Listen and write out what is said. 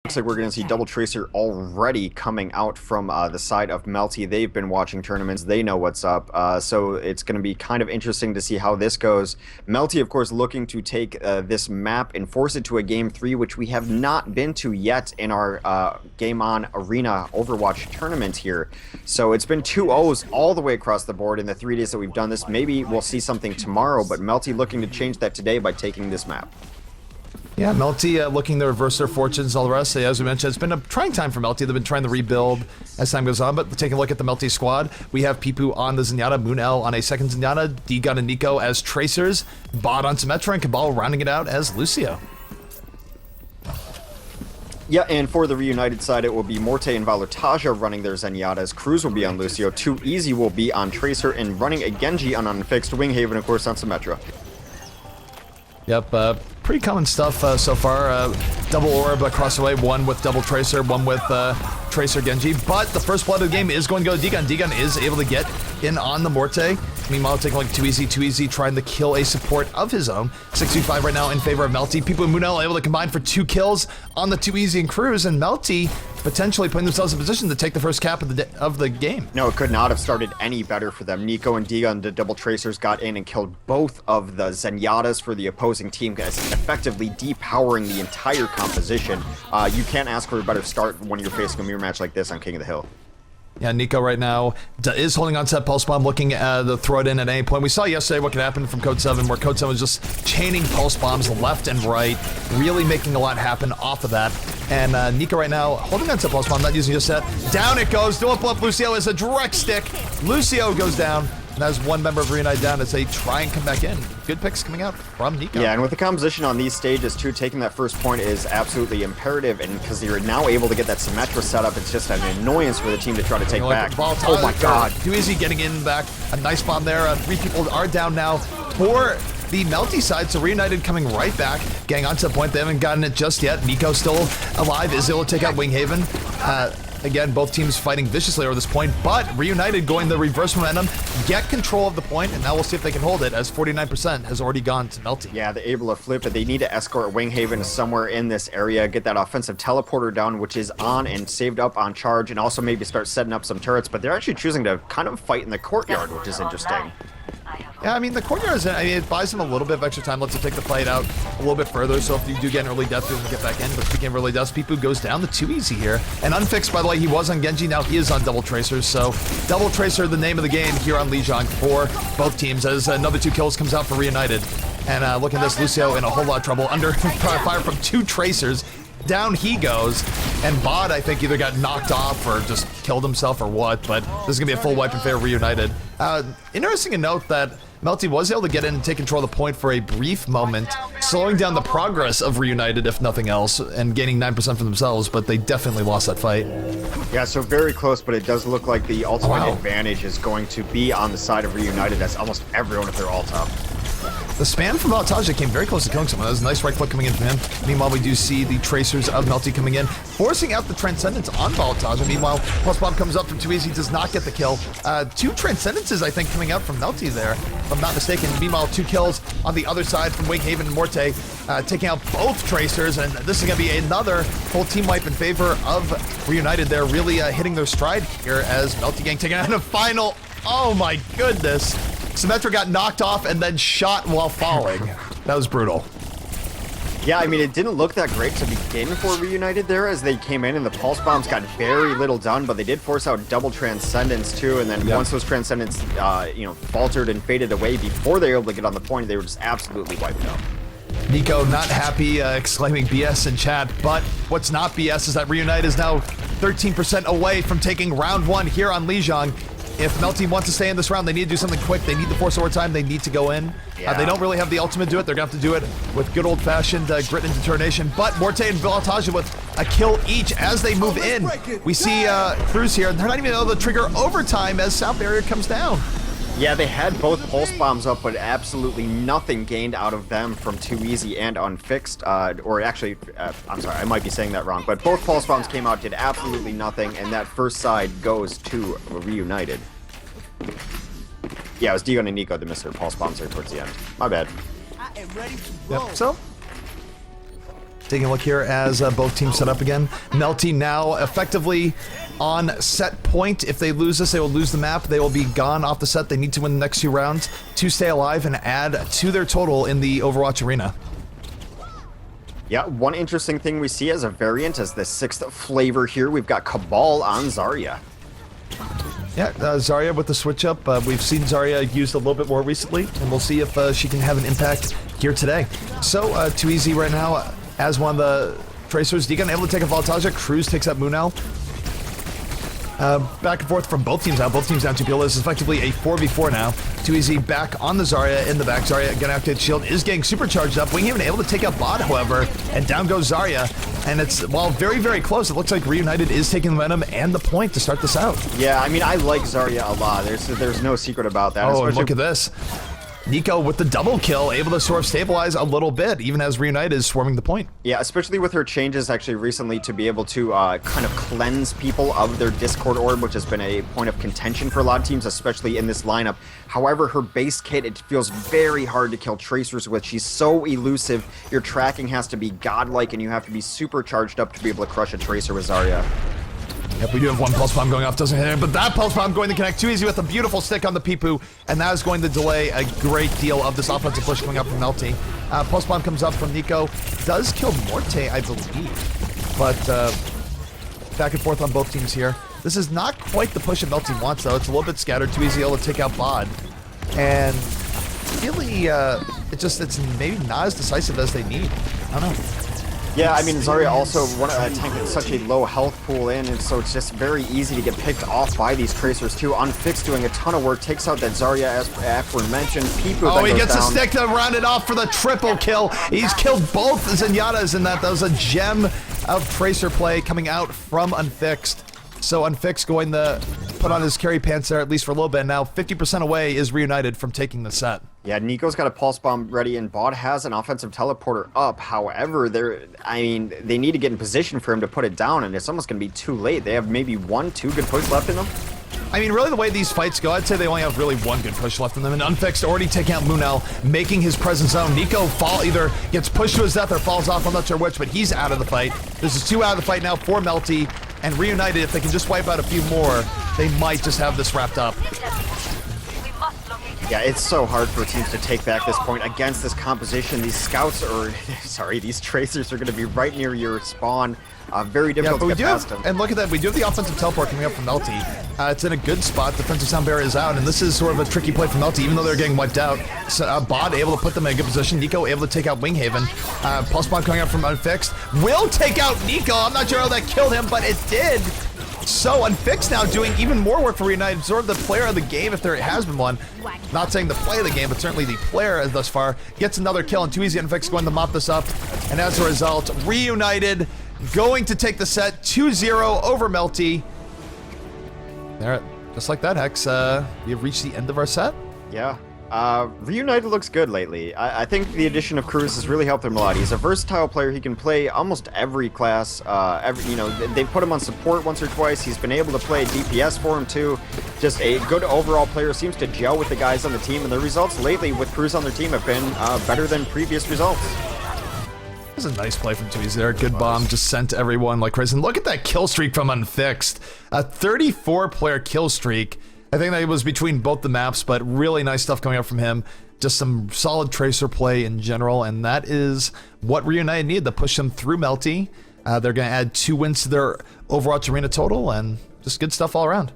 Looks like we're going to see Double Tracer already coming out from the side of Melty. They've been watching tournaments. They know what's up. So it's going to be kind of interesting to see how this goes. Melty, of course, looking to take this map and force it to a Game 3, which we have not been to yet in our Game On Arena Overwatch tournament here. So it's been 2-0s all the way across the board in the 3 days that we've done this. Maybe we'll see something tomorrow, but Melty looking to change that today by taking this map. Yeah, Melty looking to reverse their fortunes, all the rest. As we mentioned, it's been a trying time for Melty. They've been trying to rebuild as time goes on, but taking a look at the Melty squad, we have Pipu on the Zenyatta, Moonel on a second Zenyatta, D-Gun and Nico as Tracers, Bot on Symmetra, and Cabal rounding it out as Lucio. Yeah, and for the reunited side, it will be Morte and Valortaja running their Zenyatas. Cruz will be on Lucio, 2easy will be on Tracer, and running a Genji on Unfixed, Winghaven, of course, on Symmetra. Yep, pretty common stuff so far. Double Orb across the way, one with Double Tracer, one with Tracer Genji. But the first blood of the game is going to go to D-Gun. D-Gun is able to get in on the Morte. Meanwhile, taking like 2easy, trying to kill a support of his own. 6v5 right now in favor of Melty. People in Moonel able to combine for 2 kills on the 2easy and Cruz, and Melty potentially putting themselves in position to take the first cap of the game. No, it could not have started any better for them. Nico and D-Gun, the Double Tracers, got in and killed both of the Zenyatas for the opposing team, effectively depowering the entire composition. You can't ask for a better start when you're facing a mirror match like this on King of the Hill. Yeah, Nico right now is holding on to that Pulse Bomb, looking to throw it in at any point. We saw yesterday what could happen from Code 7, where Code 7 was just chaining Pulse Bombs left and right, really making a lot happen off of that. And Nico right now holding on to Pulse Bomb, not using just that. Down it goes, don't blow up Lucio as a direct stick. Lucio goes down. And that's one member of Reunite down as they try and come back in. Good picks coming out from Nico. Yeah, and with the composition on these stages too, taking that first point is absolutely imperative, and because you're now able to get that Symmetra set up, it's just an annoyance for the team to try to take back. Oh my god. 2easy getting in back. A nice bomb there. 3 people are down now for the Melty side, so Reunited coming right back, getting onto the point. They haven't gotten it just yet. Nico still alive, is able to take out Winghaven. Again, both teams fighting viciously over this point, but Reunited going the reverse momentum, get control of the point, and now we'll see if they can hold it, as 49% has already gone to Melty. Yeah, they're able to flip it. They need to escort Winghaven somewhere in this area, get that offensive teleporter down, which is on and saved up on charge, and also maybe start setting up some turrets, but they're actually choosing to kind of fight in the courtyard, which is interesting. Yeah, I mean, the courtyard is, it buys them a little bit of extra time, lets them take the fight out a little bit further, so if you do get an early death, you can get back in, but speaking of early deaths, Pipu goes down to 2easy here, and Unfixed, by the way, he was on Genji, now he is on Double Tracer, so Double Tracer, the name of the game here on Lijiang for both teams, as another 2 kills comes out for Reunited, and look at this, Lucio in a whole lot of trouble, under fire from 2 Tracers. Down he goes, and Bot, I think, either got knocked off or just killed himself or what, but this is going to be a full wipe in favor of Reunited. Interesting to note that Melty was able to get in and take control of the point for a brief moment, slowing down the progress of Reunited, if nothing else, and gaining 9% for themselves, but they definitely lost that fight. Yeah, so very close, but it does look like the ultimate advantage is going to be on the side of Reunited, as almost everyone, if they're all top. The spam from Valortaja came very close to killing someone. That was a nice right click coming in from him. Meanwhile, we do see the Tracers of Melty coming in, forcing out the Transcendence on Valortaja. Meanwhile, Pulse Bomb comes up from 2easy, does not get the kill. 2 Transcendences, I think, coming out from Melty there, if I'm not mistaken. Meanwhile, 2 kills on the other side from Winghaven and Morte, taking out both Tracers, and this is going to be another full team wipe in favor of Reunited. They're really hitting their stride here as Melty getting taken out in a final. Oh my goodness. Symmetra got knocked off and then shot while falling. That was brutal. Yeah, I mean, it didn't look that great to begin for Reunited there as they came in and the Pulse Bombs got very little done, but they did force out double Transcendence too, and then once those Transcendence, faltered and faded away before they were able to get on the point, they were just absolutely wiped out. Nico not happy, exclaiming BS in chat, but what's not BS is that Reunited is now 13% away from taking round 1 here on Lijiang. If Melty wants to stay in this round, they need to do something quick. They need to force overtime. They need to go in. Yeah. They don't really have the ultimate to do it. They're going to have to do it with good old-fashioned grit and determination. But Morte and Valortaja with a kill each as they move in. We see Cruz here. They're not even able to trigger overtime as South Barrier comes down. Yeah, they had both Pulse Bombs up, but absolutely nothing gained out of them from 2easy and Unfixed. Or actually, I'm sorry, I might be saying that wrong, but both Pulse Bombs came out, did absolutely nothing, and that first side goes to Reunited. Yeah, it was D-Gun and Nico that missed their Pulse Bombs there towards the end. My bad. Yep. So, Taking a look here as both teams set up again. Melty now effectively on set point. If they lose this, they will lose the map. They will be gone off the set. They need to win the next 2 rounds to stay alive and add to their total in the Overwatch arena. Yeah, one interesting thing we see as a variant as the 6th flavor here, we've got Cabal on Zarya. Yeah, Zarya with the switch up. We've seen Zarya used a little bit more recently, and we'll see if she can have an impact here today. So, too easy right now as one of the Tracers. Deacon able to take a Voltaja. Cruz takes out Munel. Back and forth from both teams now. Both teams down 2 people. This is effectively a 4v4 now. Too easy back on the Zarya in the back. Zarya gonna activate shield. Is getting supercharged up. Winghaven able to take out bot, however, and down goes Zarya. And it's, while very, very close, it looks like Reunited is taking the momentum and the point to start this out. Yeah, I mean, I like Zarya a lot. There's no secret about that. Oh, and look at this. Nico with the double kill, able to sort of stabilize a little bit, even as Reunited is swarming the point. Yeah, especially with her changes actually recently to be able to kind of cleanse people of their Discord orb, which has been a point of contention for a lot of teams, especially in this lineup. However, her base kit, it feels very hard to kill Tracers with. She's so elusive. Your tracking has to be godlike, and you have to be super charged up to be able to crush a Tracer with Zarya. Yep, we do have one Pulse Bomb going off, doesn't hit him, but that Pulse Bomb going to connect too easy with a beautiful stick on the Peepoo, and that is going to delay a great deal of this offensive push coming up from Melty. Pulse Bomb comes up from Nico, does kill Morte, I believe, but back and forth on both teams here. This is not quite the push that Melty wants, though. It's a little bit scattered, too easy able to take out Bod, and really, it's maybe not as decisive as they need. I don't know. Yeah, I mean, Zarya also a tank that's such a low health pool in, and so it's just very easy to get picked off by these Tracers too. Unfixed doing a ton of work, takes out that Zarya as aforementioned. Peepoo he gets down. a stick to round it off for the triple kill. He's killed both Zenyatas in that. That was a gem of Tracer play coming out from Unfixed. So Unfixed going to put on his carry pants there, at least for a little bit. Now 50% away is Reunited from taking the set. Yeah, Nico's got a Pulse Bomb ready, and Bod has an offensive teleporter up. However, they need to get in position for him to put it down, and it's almost going to be too late. They have maybe 1-2 good pushes left in them. I mean, really, the way these fights go, I'd say they only have really one good push left in them. And Unfixed already taking out Munel, making his presence known. Nico either gets pushed to his death or falls off. I'm not sure which, but he's out of the fight. This is 2 out of the fight now for Melty. And Reunited, if they can just wipe out a few more, they might just have this wrapped up. Yeah, it's so hard for teams to take back this point against this composition. These scouts are, these Tracers are going to be right near your spawn. Very difficult to get past them. And look at that, we do have the offensive teleport coming up from Melty. It's in a good spot. Defensive sound barrier is out, and this is sort of a tricky play for Melty, even though they're getting wiped out. So, Bod able to put them in a good position. Nico able to take out Winghaven. Pulse Bomb coming out from Unfixed. Will take out Nico. I'm not sure how that killed him, but it did. So Unfixed now doing even more work for Reunited. Sort of the player of the game, if there has been one. Not saying the play of the game, but certainly the player thus far. Gets another kill, and too easy. Unfixed going to mop this up. And as a result, Reunited going to take the set 2-0 over Melty. There, just like that, Hex. We have reached the end of our set. Yeah. Reunited looks good lately. I think the addition of Cruz has really helped him a lot. He's a versatile player. He can play almost every class. They put him on support once or twice. He's been able to play DPS for him too. Just a good overall player. Seems to gel with the guys on the team, and the results lately with Cruz on their team have been better than previous results. This is a nice play from Tooies there. Good bomb, just sent everyone like crazy. And look at that kill streak from Unfixed. A 34-player kill streak. I think that it was between both the maps, but really nice stuff coming out from him. Just some solid Tracer play in general, and that is what Reunited need to push them through Melty. They're going to add 2 wins to their Overwatch Arena total, and just good stuff all around.